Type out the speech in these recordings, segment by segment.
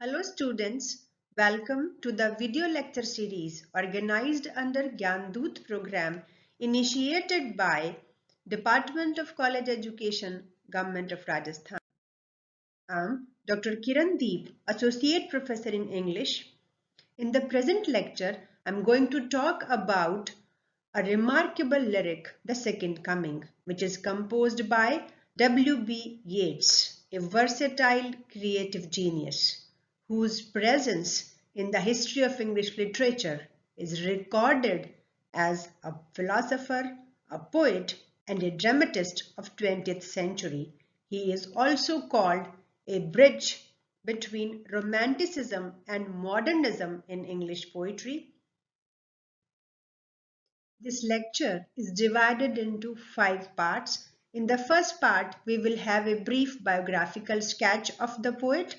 Hello students, welcome to the video lecture series organized under Gyandoot program initiated by Department of College Education, Government of Rajasthan. I am Dr. Kiran, Associate Professor in English. In the present lecture, I am going to talk about a remarkable lyric, The Second Coming, which is composed by W.B.Yeats, a versatile creative genius whose presence in the history of English literature is recorded as a philosopher, a poet, and a dramatist of 20th century. He is also called a bridge between Romanticism and modernism in English poetry. This lecture is divided into 5 parts. In the first part, we will have a brief biographical sketch of the poet,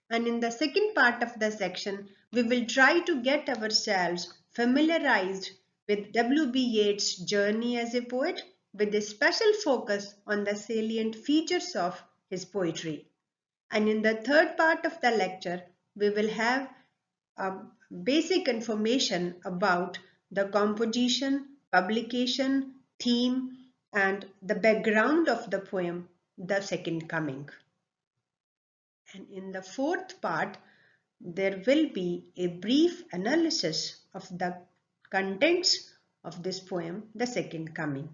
and in the second part of the section, we will try to get ourselves familiarized with W.B. Yeats' journey as a poet, with a special focus on the salient features of his poetry. And in the third part of the lecture, we will have basic information about the composition, publication, theme, and the background of the poem, The Second Coming. And in the fourth part, there will be a brief analysis of the contents of this poem, The Second Coming.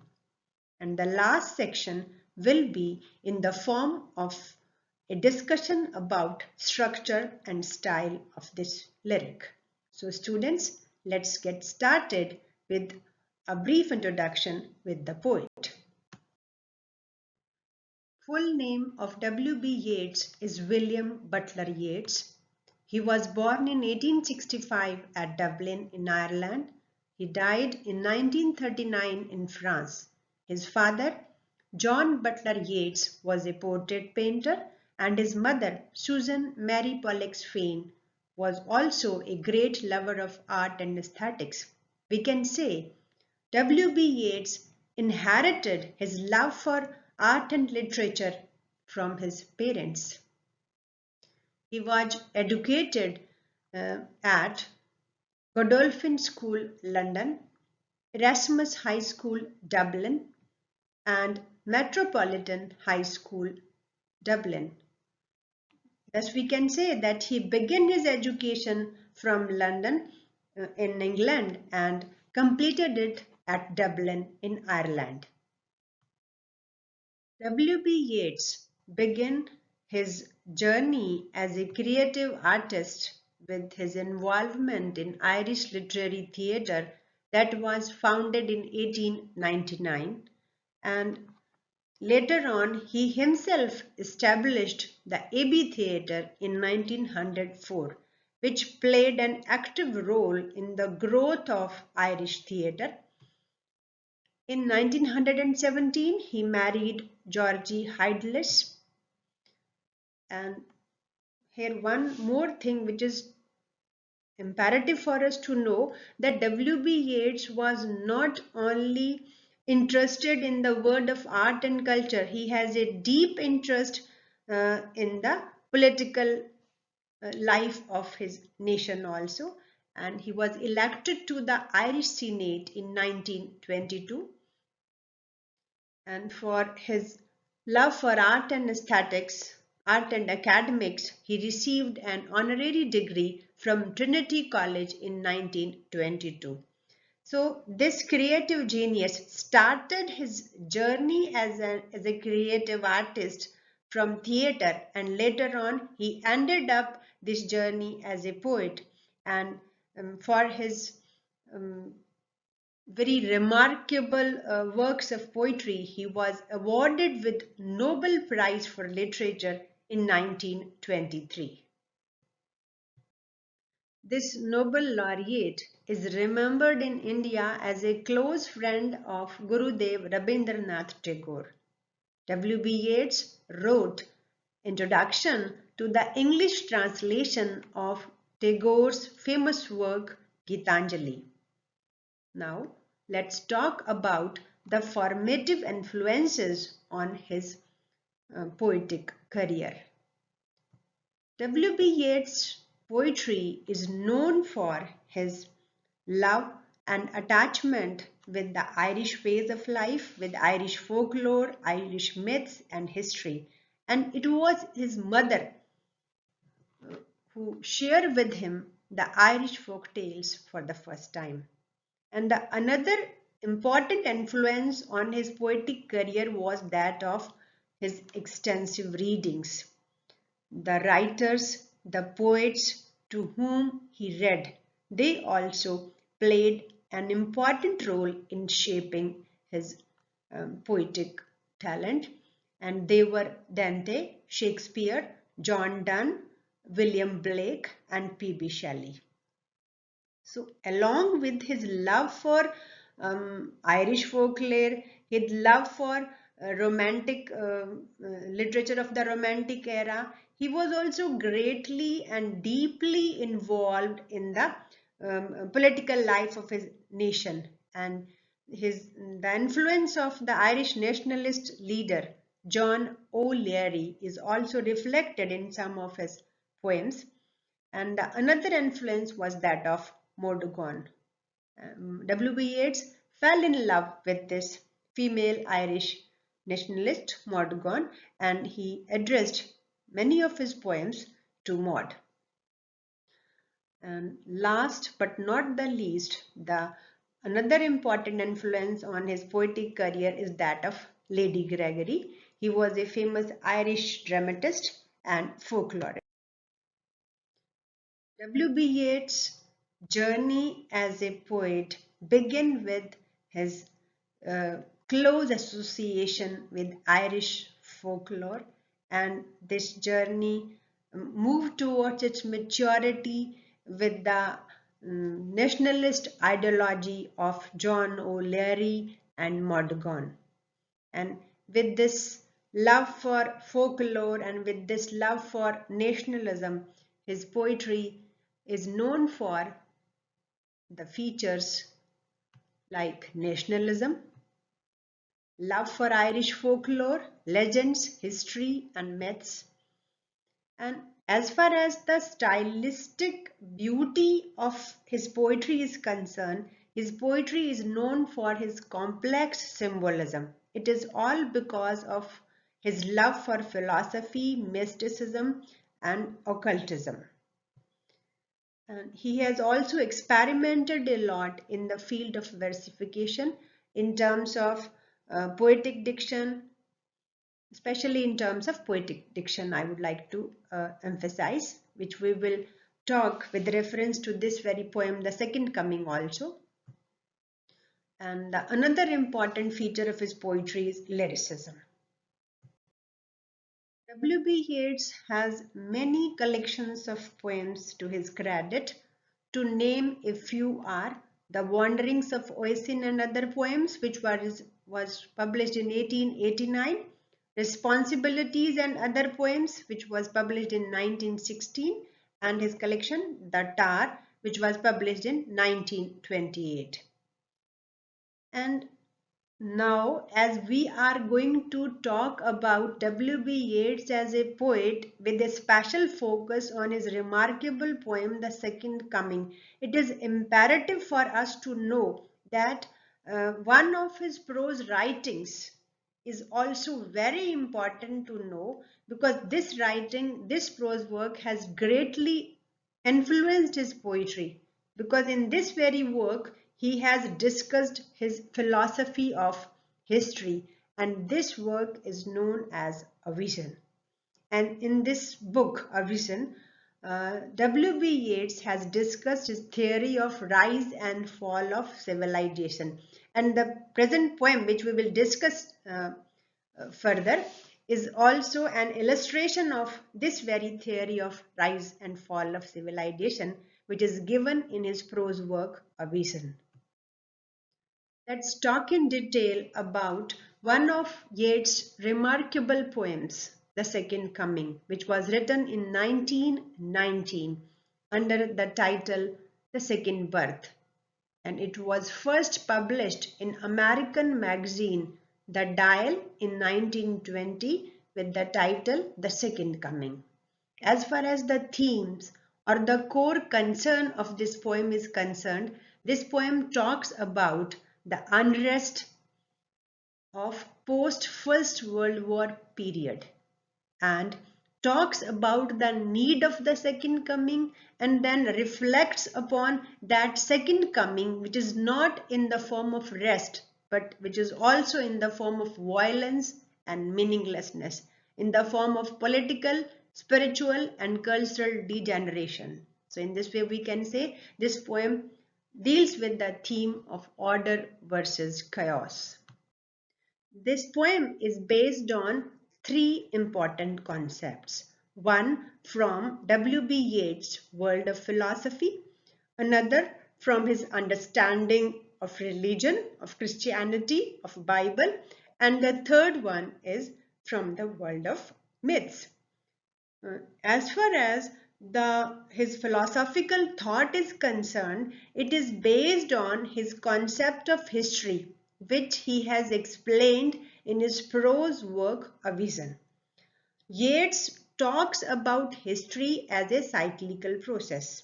And the last section will be in the form of a discussion about structure and style of this lyric. So students, let's get started with a brief introduction with the poet. Full name of W.B. Yeats is William Butler Yeats. He was born in 1865 at Dublin in Ireland. He died in 1939 in France. His father, John Butler Yeats, was a portrait painter, and his mother, Susan Mary Pollux Fane, was also a great lover of art and aesthetics. We can say W.B. Yeats inherited his love for art and literature from his parents. He was educated at Godolphin School, London, Erasmus High School, Dublin, and Metropolitan High School, Dublin. Thus, we can say that he began his education from London in England and completed it at Dublin in Ireland. W.B. Yeats began his journey as a creative artist with his involvement in Irish literary theatre that was founded in 1899, and later on he himself established the Abbey Theatre in 1904, which played an active role in the growth of Irish theatre. In 1917, he married Georgie Hidless. And here one more thing which is imperative for us to know, that W.B. Yeats was not only interested in the world of art and culture, he has a deep interest in the political life of his nation also, and he was elected to the Irish Senate in 1922. And for his love for art and aesthetics, art and academics, he received an honorary degree from Trinity College in 1922. So this creative genius started his journey as a creative artist from theatre, and later on he ended up this journey as a poet. And for his very remarkable works of poetry, he was awarded with Nobel Prize for Literature in 1923. This Nobel laureate is remembered in India as a close friend of Gurudev Rabindranath Tagore. W.B. Yeats wrote Introduction to the English translation of Tagore's famous work Gitanjali. Now, let's talk about the formative influences on his poetic career. W.B. Yeats' poetry is known for his love and attachment with the Irish ways of life, with Irish folklore, Irish myths, and history. And it was his mother who shared with him the Irish folk tales for the first time. And another important influence on his poetic career was that of his extensive readings. The writers, the poets to whom he read, they also played an important role in shaping his poetic talent. And they were Dante, Shakespeare, John Donne, William Blake, and P.B. Shelley. So, along with his love for Irish folklore, his love for romantic literature of the Romantic era, he was also greatly and deeply involved in the political life of his nation. And the influence of the Irish nationalist leader John O'Leary is also reflected in some of his poems. And another influence was that of Mordugon. W.B. Yeats fell in love with this female Irish nationalist, Mordugon, and he addressed many of his poems to Maud. And last but not the least, the another important influence on his poetic career is that of Lady Gregory. He was a famous Irish dramatist and folklorist. W.B. Yeats' journey as a poet began with his uh, close association with Irish folklore, and this journey moved towards its maturity with the nationalist ideology of John O'Leary and Monaghan. And with this love for folklore and with this love for nationalism, his poetry is known for the features like nationalism, love for Irish folklore, legends, history, and myths. And as far as the stylistic beauty of his poetry is concerned, his poetry is known for his complex symbolism. It is all because of his love for philosophy, mysticism, and occultism. And he has also experimented a lot in the field of versification in terms of poetic diction, especially in terms of poetic diction, I would like to emphasize, which we will talk with reference to this very poem, The Second Coming also. And another important feature of his poetry is lyricism. W.B. Yeats has many collections of poems to his credit. To name a few are The Wanderings of Oisin and Other Poems, which was published in 1889, Responsibilities and Other Poems, which was published in 1916, and his collection The Tar, which was published in 1928. And now, as we are going to talk about W.B. Yeats as a poet with a special focus on his remarkable poem, The Second Coming, it is imperative for us to know that one of his prose writings is also very important to know, because this prose work has greatly influenced his poetry, because in this very work he has discussed his philosophy of history, and this work is known as A Vision. And in this book, A Vision, W.B. Yeats has discussed his theory of rise and fall of civilization. And the present poem, which we will discuss further, is also an illustration of this very theory of rise and fall of civilization, which is given in his prose work, A Vision. Let's talk in detail about one of Yeats' remarkable poems, The Second Coming, which was written in 1919 under the title The Second Birth. And it was first published in American magazine The Dial in 1920 with the title The Second Coming. As far as the themes or the core concern of this poem is concerned, this poem talks about the unrest of post First World War period and talks about the need of the second coming and then reflects upon that second coming, which is not in the form of rest but which is also in the form of violence and meaninglessness, in the form of political, spiritual and cultural degeneration. So in this way we can say this poem deals with the theme of order versus chaos. This poem is based on three important concepts. One from W.B. Yeats' world of philosophy, another from his understanding of religion, of Christianity, of Bible, and the third one is from the world of myths. As far as his philosophical thought is concerned, it is based on his concept of history, which he has explained in his prose work, A Vision. Yeats talks about history as a cyclical process.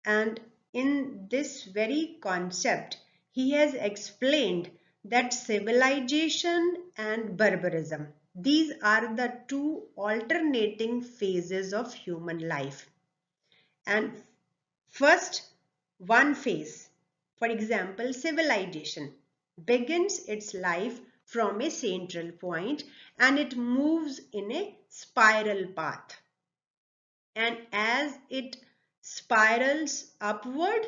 And in this very concept, he has explained that civilization and barbarism, these are the two alternating phases of human life. And first, one phase, for example, civilization, begins its life from a central point and it moves in a spiral path. And as it spirals upward,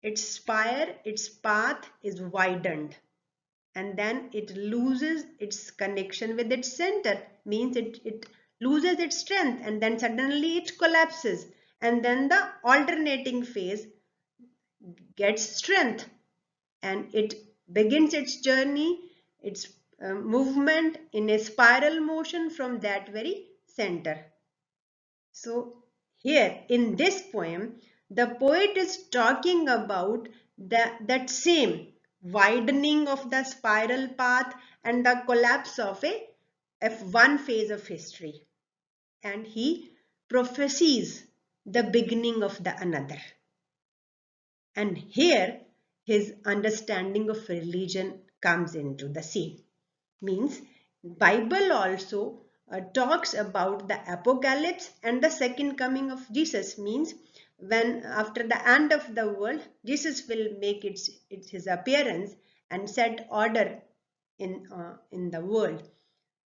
its path is widened and then it loses its connection with its center, means it loses its strength and then suddenly it collapses and then the alternating phase gets strength and it begins its journey, its movement in a spiral motion from that very center. So here in this poem, the poet is talking about that same widening of the spiral path and the collapse of one phase of history. And he prophesies the beginning of the another. And here his understanding of religion comes into the scene. Means Bible also talks about the apocalypse and the second coming of Jesus, means when after the end of the world Jesus will make his appearance and set order in the world.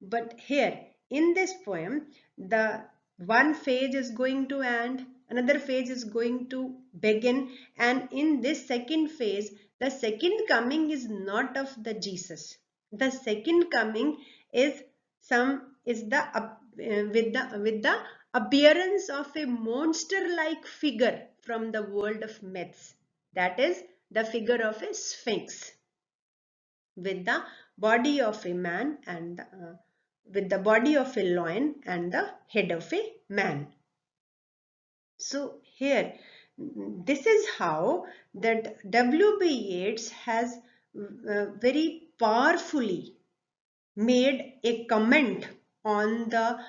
But here in this poem, the one phase is going to end, another phase is going to begin, and in this second phase, the second coming is not of the Jesus. The second coming is with the appearance of a monster-like figure from the world of myths. That is the figure of a sphinx with the body of a man and with the body of a lion and the head of a man. So here, this is how that W.B. Yeats has very powerfully made a comment on the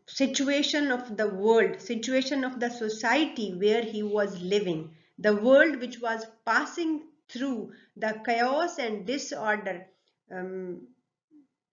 situation of the world, situation of the society where he was living, the world which was passing through the chaos and disorder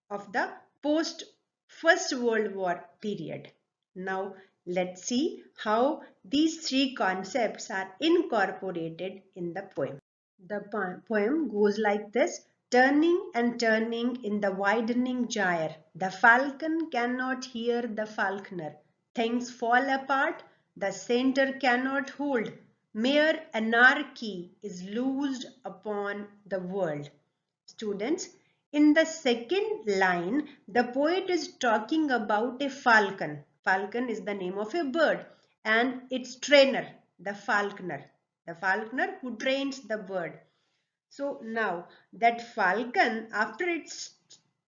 of the post First World War period. Now let's see how these three concepts are incorporated in the poem. The poem goes like this. Turning and turning in the widening gyre, the falcon cannot hear the falconer. Things fall apart, the center cannot hold. Mere anarchy is loosed upon the world. Students, in the second line, the poet is talking about a falcon. Falcon is the name of a bird and its trainer, the falconer. The falconer who trains the bird. So now that falcon, after its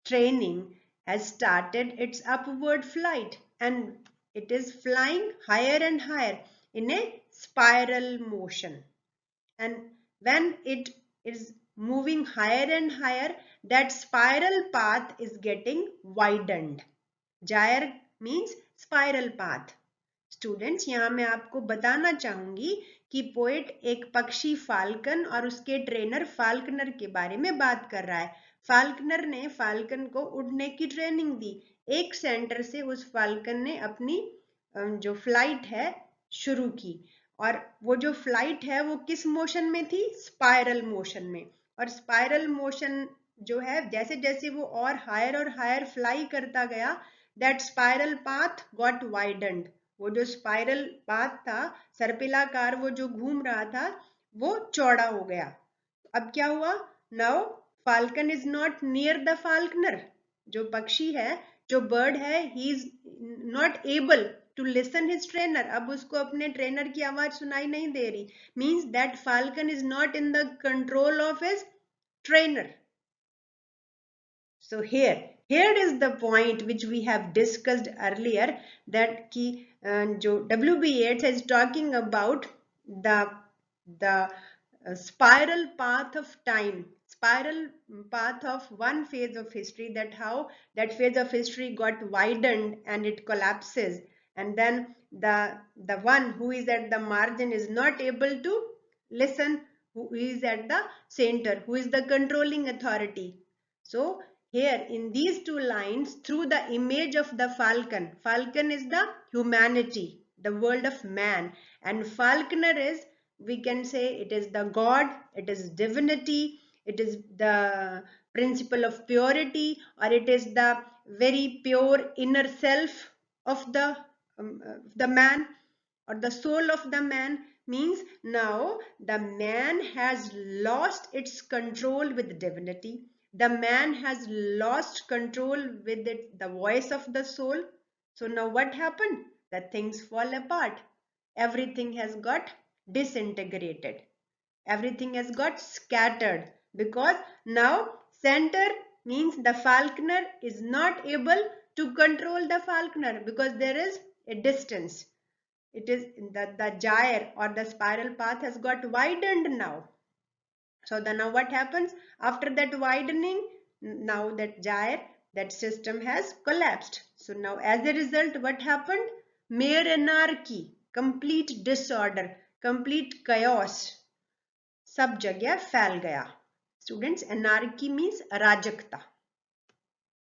training, has started its upward flight and it is flying higher and higher in a spiral motion. And when it is moving higher and higher, that spiral path is getting widened. Gyre means spiral path. Students, यहाँ मैं आपको बताना चाहूंगी कि poet एक पक्षी falcon और उसके ट्रेनर फाल्कनर के बारे में बात कर रहा है। फाल्कनर ने फाल्कन को उड़ने की ट्रेनिंग दी। एक सेंटर से उस फाल्कन ने अपनी जो फ्लाइट है शुरू की, और वो जो फ्लाइट है वो किस मोशन में थी? स्पाइरल मोशन में। और स्पाइरल मोशन जो है, जैसे जैसे वो और हायर फ्लाई करता गया, दैट स्पाइरल पाथ गॉट वाइडन्ड। वो जो स्पाइरल पाथ था, सर्पिलाकार वो जो घूम रहा था, वो चौड़ा हो गया। अब क्या हुआ? Now falcon is not near the falconer. जो पक्षी है, जो बर्ड है, he is not able to listen his trainer. अब उसको अपने ट्रेनर की आवाज सुनाई नहीं दे रही। Means that falcon is not in the control of his trainer. So here is the point which we have discussed earlier, that ki jo W.B. Yeats is talking about the spiral path of time, spiral path of one phase of history, that how that phase of history got widened and it collapses, and then the one who is at the margin is not able to listen, who is at the center, who is the controlling authority. So here in these two lines, through the image of the falcon, falcon is the humanity, the world of man, and falconer is, we can say, it is the god, it is divinity, it is the principle of purity, or it is the very pure inner self of the man, or the soul of the man. Means now the man has lost its control with divinity. The man has lost control with it, the voice of the soul. So now what happened? The things fall apart. Everything has got disintegrated. Everything has got scattered, because now center means the falconer is not able to control the falconer, because there is a distance. It is the gyre or the spiral path has got widened now. So then now what happens? After that widening, now that gyre, that system has collapsed. So now as a result, what happened? Mere anarchy, complete disorder, complete chaos, सब जगह फैल गया. Students, anarchy means अराजकता.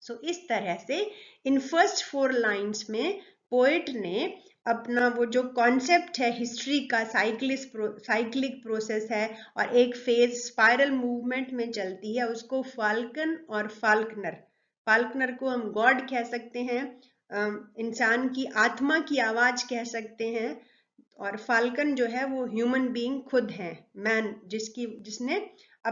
सो इस तरह से in first 4 lines में poet ने अपना वो जो कॉन्सेप्ट है हिस्ट्री का, साइक्लिक प्रोसेस है और एक फेज स्पाइरल मूवमेंट में चलती है, उसको फाल्कन और फाल्कनर को हम गॉड कह सकते हैं, इंसान की आत्मा की आवाज कह सकते हैं, और फाल्कन जो है वो ह्यूमन बीइंग खुद है, मैन, जिसने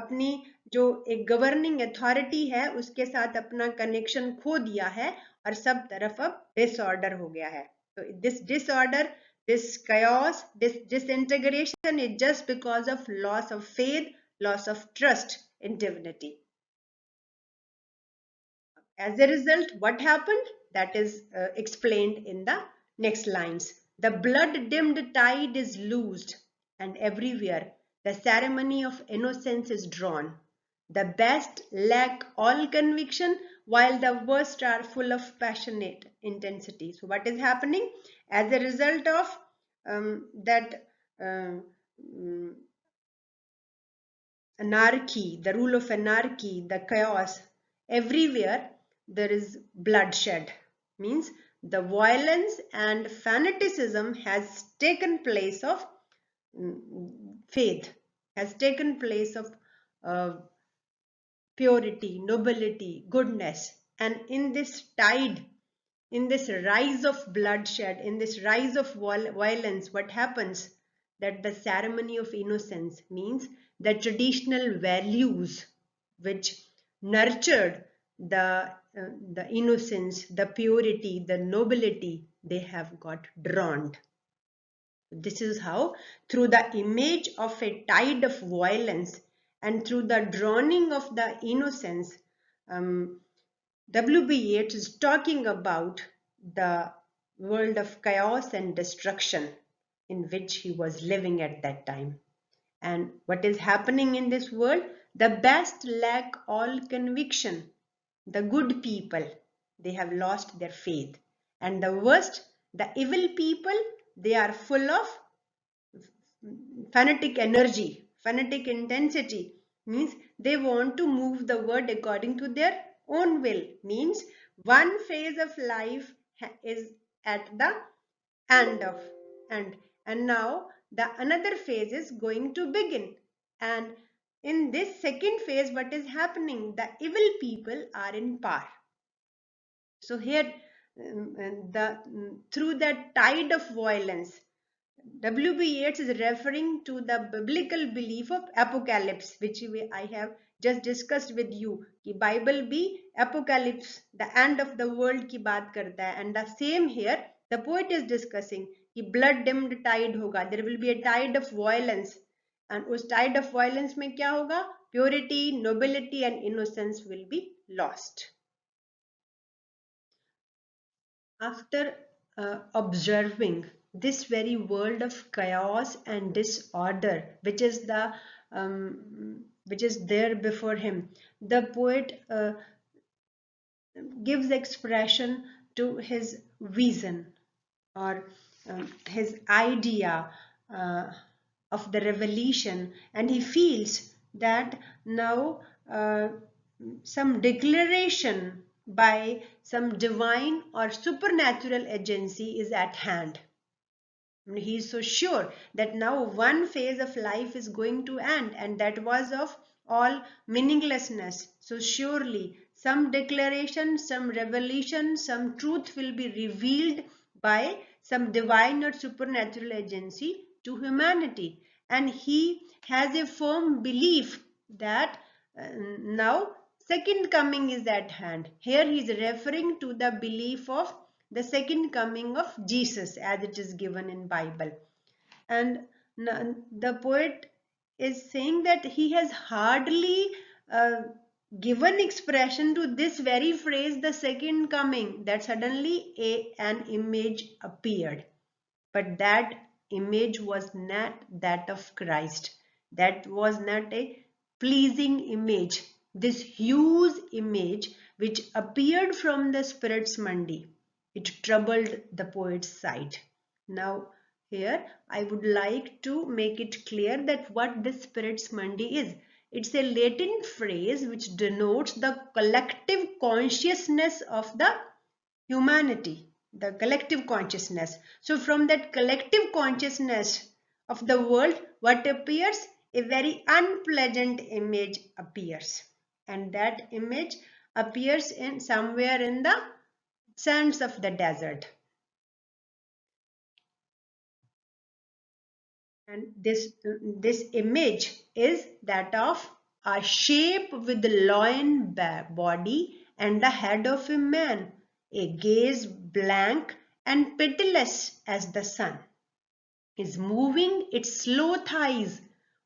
अपनी जो एक गवर्निंग अथॉरिटी है उसके साथ अपना कनेक्शन खो दिया है और सब तरफ अब डिसऑर्डर हो गया है. तो this disorder, this chaos, this disintegration is just because of loss of faith, loss of trust in divinity. As a result, what happened? That is explained in the next lines. The blood-dimmed tide is loosed, and everywhere the ceremony of innocence is drawn. The best lack all conviction, while the worst are full of passionate intensity. So what is happening? As a result of that anarchy, the rule of anarchy, the chaos, everywhere there is bloodshed. Means the violence and fanaticism has taken place of faith, has taken place of purity, nobility, goodness. And in this tide, in this rise of bloodshed, in this rise of violence, what happens? That the ceremony of innocence, means the traditional values which nurtured the innocence, the purity, the nobility, they have got drowned. This is how, through the image of a tide of violence and through the drowning of the innocence, W.B. Yeats is talking about the world of chaos and destruction in which he was living at that time. And what is happening in this world? The best lack all conviction. The good people, they have lost their faith. And the worst, the evil people, they are full of fanatic energy, fanatic intensity, means they want to move the world according to their own will, means one phase of life is at the end of and and now the another phase is going to begin. And in this second phase, what is happening? The evil people are in power. So here, through that tide of violence, W.B.Yeats is referring to the biblical belief of apocalypse, which I have just discussed with you. कि Bible भी apocalypse, the end of the world की बात करता है, and the same here the poet is discussing कि blood dimmed tide होगा, there will be a tide of violence, and उस tide of violence में क्या होगा? Purity, nobility and innocence will be lost. After observing this very world of chaos and disorder, which is there before him, the poet gives expression to his vision, or his idea of the revelation, and he feels that now some declaration by some divine or supernatural agency is at hand. He is so sure that now one phase of life is going to end, and that was of all meaninglessness. So surely some declaration, some revelation, some truth will be revealed by some divine or supernatural agency to humanity. And he has a firm belief that now second coming is at hand. Here he is referring to the belief of the second coming of Jesus as it is given in Bible. And the poet is saying that he has hardly given expression to this very phrase, the second coming, that suddenly an image appeared. But that image was not that of Christ. That was not a pleasing image. This huge image which appeared from the Spirit's Mandi, it troubled the poet's sight. Now here I would like to make it clear that what this Spirit's Mandi is. It's a Latin phrase which denotes the collective consciousness of the humanity, the collective consciousness. So from that collective consciousness of the world, what appears? A very unpleasant image appears, and that image appears in somewhere in the sands of the desert. And this image is that of a shape with the loin body and the head of a man, a gaze blank and pitiless as the sun, is moving its slow thighs,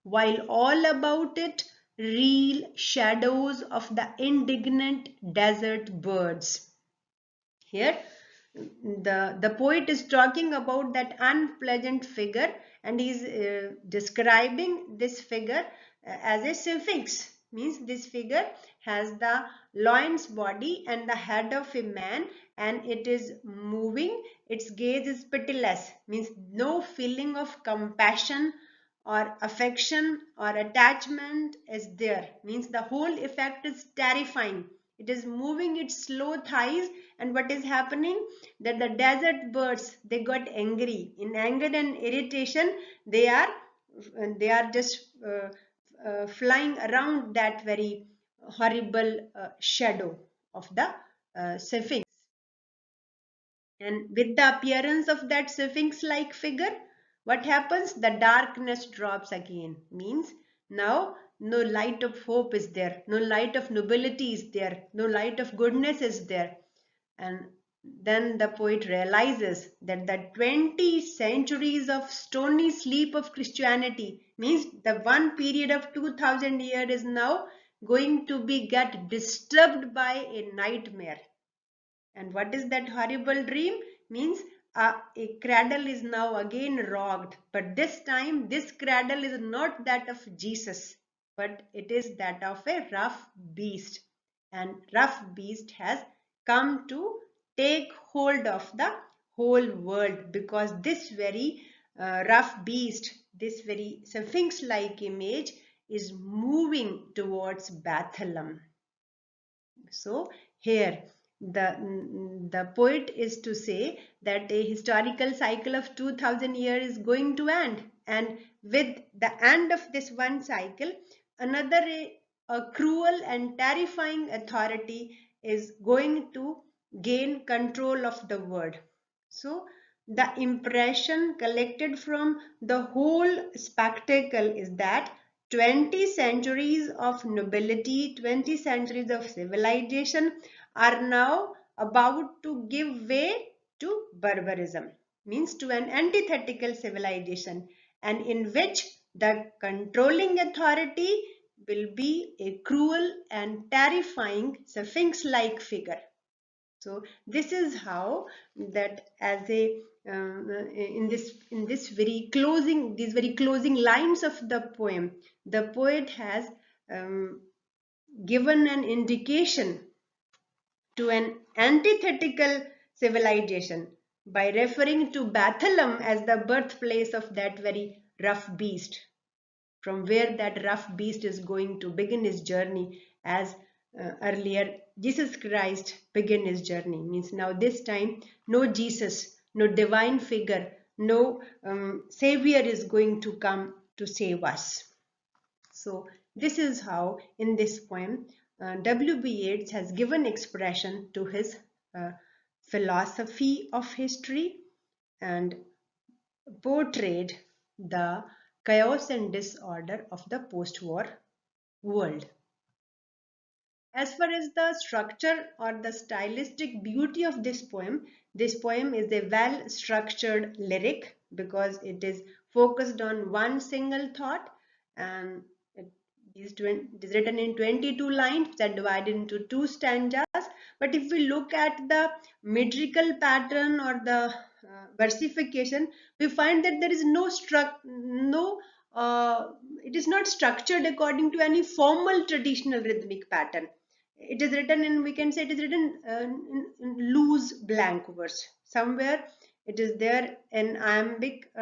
while all about it reel shadows of the indignant desert birds. Here the poet is talking about that unpleasant figure, and he is describing this figure as a sphinx. Means this figure has the lion's body and the head of a man, and it is moving. Its gaze is pitiless, means no feeling of compassion or affection or attachment is there. Means the whole effect is terrifying. It is moving its slow thighs, and what is happening? That the desert birds, they got angry. In anger and irritation, they are just flying around that very horrible shadow of the sphinx. And with the appearance of that sphinx-like figure, what happens? The darkness drops again. Means now no light of hope is there, no light of nobility is there, no light of goodness is there. And then the poet realizes that the 20 centuries of stony sleep of Christianity, means the one period of 2000 years is now going to be get disturbed by a nightmare. And what is that horrible dream? Means a cradle is now again rocked, but this time this cradle is not that of Jesus, but it is that of a rough beast. And rough beast has come to take hold of the whole world, because this very rough beast, this very sphinx-like image is moving towards Bethlehem. So here the poet is to say that a historical cycle of 2000 years is going to end, and with the end of this one cycle, another a cruel and terrifying authority is going to gain control of the world. So the impression collected from the whole spectacle is that 20 centuries of nobility, 20 centuries of civilization are now about to give way to barbarism, means to an antithetical civilization, and in which the controlling authority will be a cruel and terrifying sphinx-like figure. So this is how that as a in this very closing, these very closing lines of the poem, the poet has given an indication to an antithetical civilization by referring to Bethlehem as the birthplace of that very rough beast, from where that rough beast is going to begin his journey, as earlier Jesus Christ began his journey. Means now this time no Jesus, no divine figure, no savior is going to come to save us. So this is how in this poem W.B. Yeats has given expression to his philosophy of history and portrayed the chaos and disorder of the post-war world. As far as the structure or the stylistic beauty of this poem is a well-structured lyric, because it is focused on one single thought, and it is written in 22 lines that are divided into 2 stanzas. But if we look at the metrical pattern or the versification, we find that there is it is not structured according to any formal traditional rhythmic pattern. It is written in, we can say it is written in loose blank verse. Somewhere it is there in iambic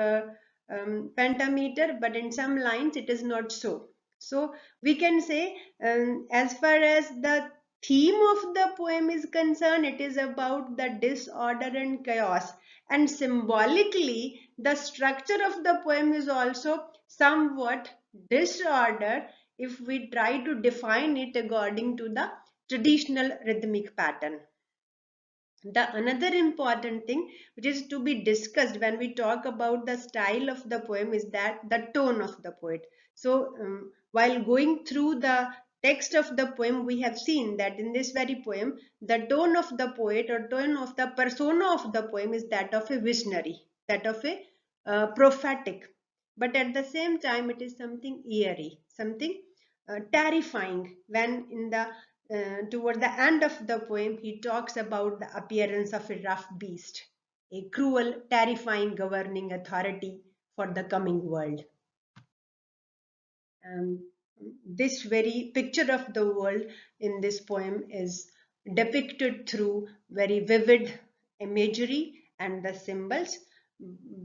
pentameter, but in some lines it is not so. So we can say as far as the theme of the poem is concerned, it is about the disorder and chaos, and symbolically the structure of the poem is also somewhat disorder if we try to define it according to the traditional rhythmic pattern. The another important thing which is to be discussed when we talk about the style of the poem is that the tone of the poet. So while going through the text of the poem, we have seen that in this very poem the tone of the poet or tone of the persona of the poem is that of a visionary, that of a prophetic, but at the same time it is something eerie, something terrifying, when in the toward the end of the poem, he talks about the appearance of a rough beast, a cruel, terrifying governing authority for the coming world. This very picture of the world in this poem is depicted through very vivid imagery and the symbols.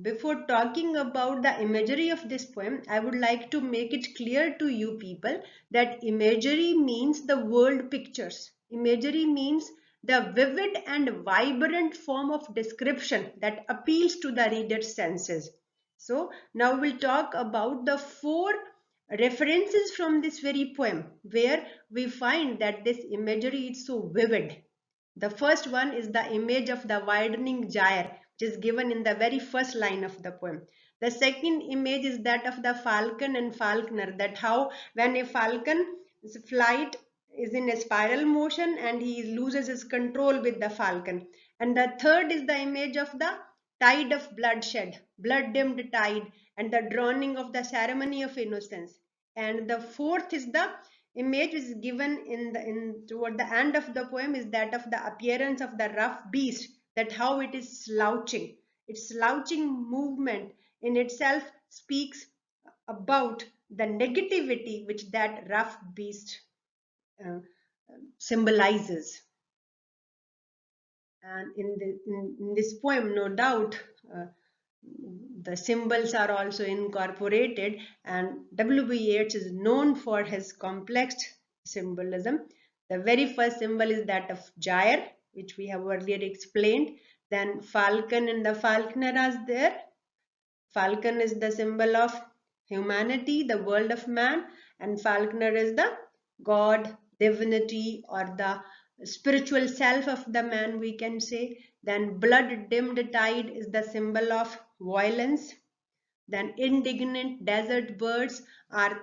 Before talking about the imagery of this poem, I would like to make it clear to you people that imagery means the world pictures. Imagery means the vivid and vibrant form of description that appeals to the reader's senses. So now we'll talk about the 4 references from this very poem where we find that this imagery is so vivid. The first one is the image of the widening gyre, which is given in the very first line of the poem. The second image is that of the falcon and falconer, that how when a falcon's flight is in a spiral motion and he loses his control with the falcon. And the third is the image of the tide of bloodshed, blood-dimmed tide, and the drowning of the ceremony of innocence. And the fourth is the image is given toward the end of the poem is that of the appearance of the rough beast, that how it is slouching. Its slouching movement in itself speaks about the negativity which that rough beast symbolizes. And in this poem, no doubt, the symbols are also incorporated, and W.B. Yeats is known for his complex symbolism. The very first symbol is that of gyre, which we have earlier explained. Then falcon and the falconer are there. Falcon is the symbol of humanity, the world of man, and falconer is the god, divinity, or the spiritual self of the man, we can say. Then blood dimmed tide is the symbol of violence. Then indignant desert birds are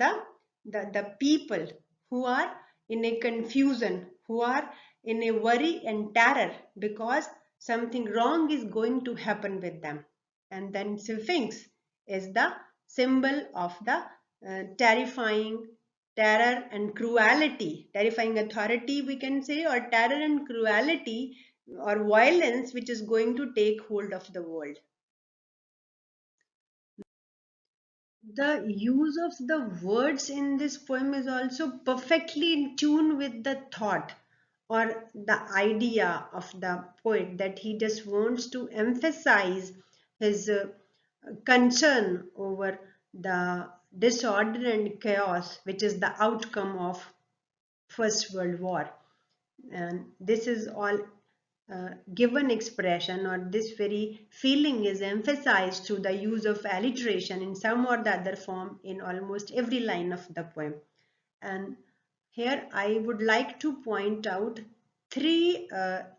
the people who are in a confusion, who are in a worry and terror because something wrong is going to happen with them. And then Sphinx is the symbol of the terrifying terror and cruelty, terrifying authority we can say, or terror and cruelty or violence which is going to take hold of the world. The use of the words in this poem is also perfectly in tune with the thought or the idea of the poet, that he just wants to emphasize his concern over the disorder and chaos which is the outcome of First World War. And this is all given expression, or this very feeling is emphasized through the use of alliteration in some or the other form in almost every line of the poem. And here I would like to point out three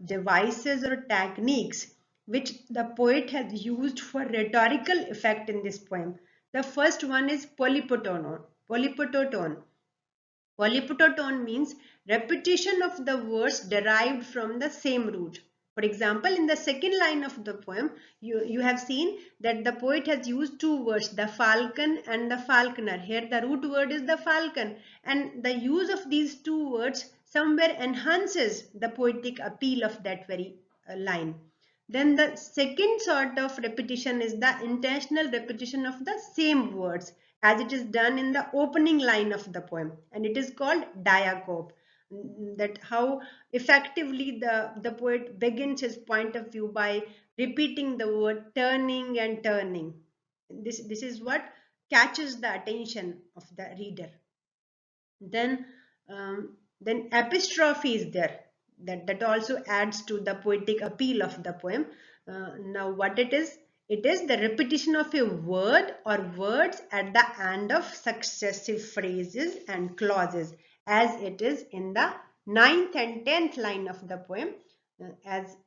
devices or techniques which the poet has used for rhetorical effect in this poem. The first one is polypotone. Polypotone. Polypotone means repetition of the words derived from the same root. For example, in the second line of the poem, you have seen that the poet has used two words, the falcon and the falconer. Here the root word is the falcon, and the use of these two words somewhere enhances the poetic appeal of that very line. Then the second sort of repetition is the intentional repetition of the same words, as it is done in the opening line of the poem, and it is called diacope. That how effectively the poet begins his point of view by repeating the word turning and turning. This is what catches the attention of the reader. Then then epistrophe is there, that also adds to the poetic appeal of the poem. Now what it is the repetition of a word or words at the end of successive phrases and clauses, as it is in the 9th and 10th line of the poem. As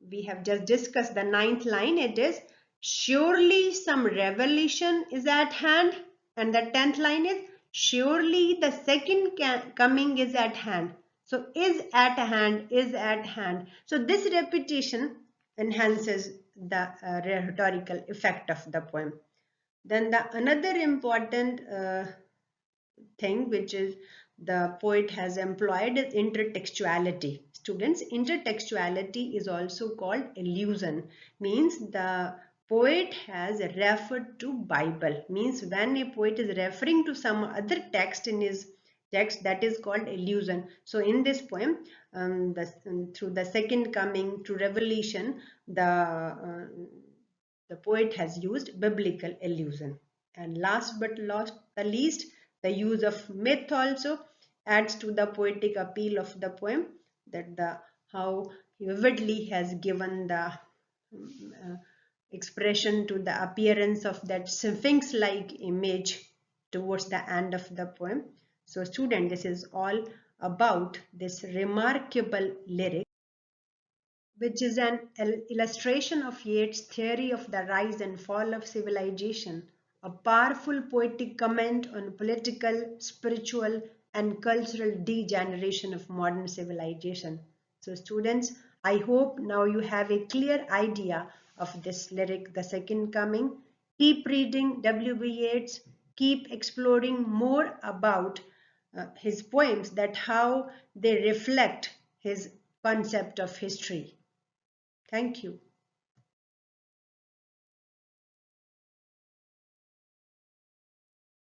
we have just discussed the 9th line, it is surely some revelation is at hand, and the 10th line is surely the second coming is at hand. So is at hand, is at hand. So this repetition enhances the rhetorical effect of the poem. Then the another important thing which is the poet has employed is intertextuality. Students, intertextuality is also called allusion. Means the poet has referred to Bible. Means when a poet is referring to some other text in his text, that is called allusion. So in this poem, through the second coming to revelation, the poet has used biblical allusion. And last but not the least, the use of myth also adds to the poetic appeal of the poem, that the how vividly has given the expression to the appearance of that sphinx-like image towards the end of the poem. So student, this is all about this remarkable lyric, which is an illustration of Yeats' theory of the rise and fall of civilization, a powerful poetic comment on political, spiritual, and cultural degeneration of modern civilization. So students, I hope now you have a clear idea of this lyric, The Second Coming. Keep reading W.B. Yeats, keep exploring more about his poems, that how they reflect his concept of history. Thank you.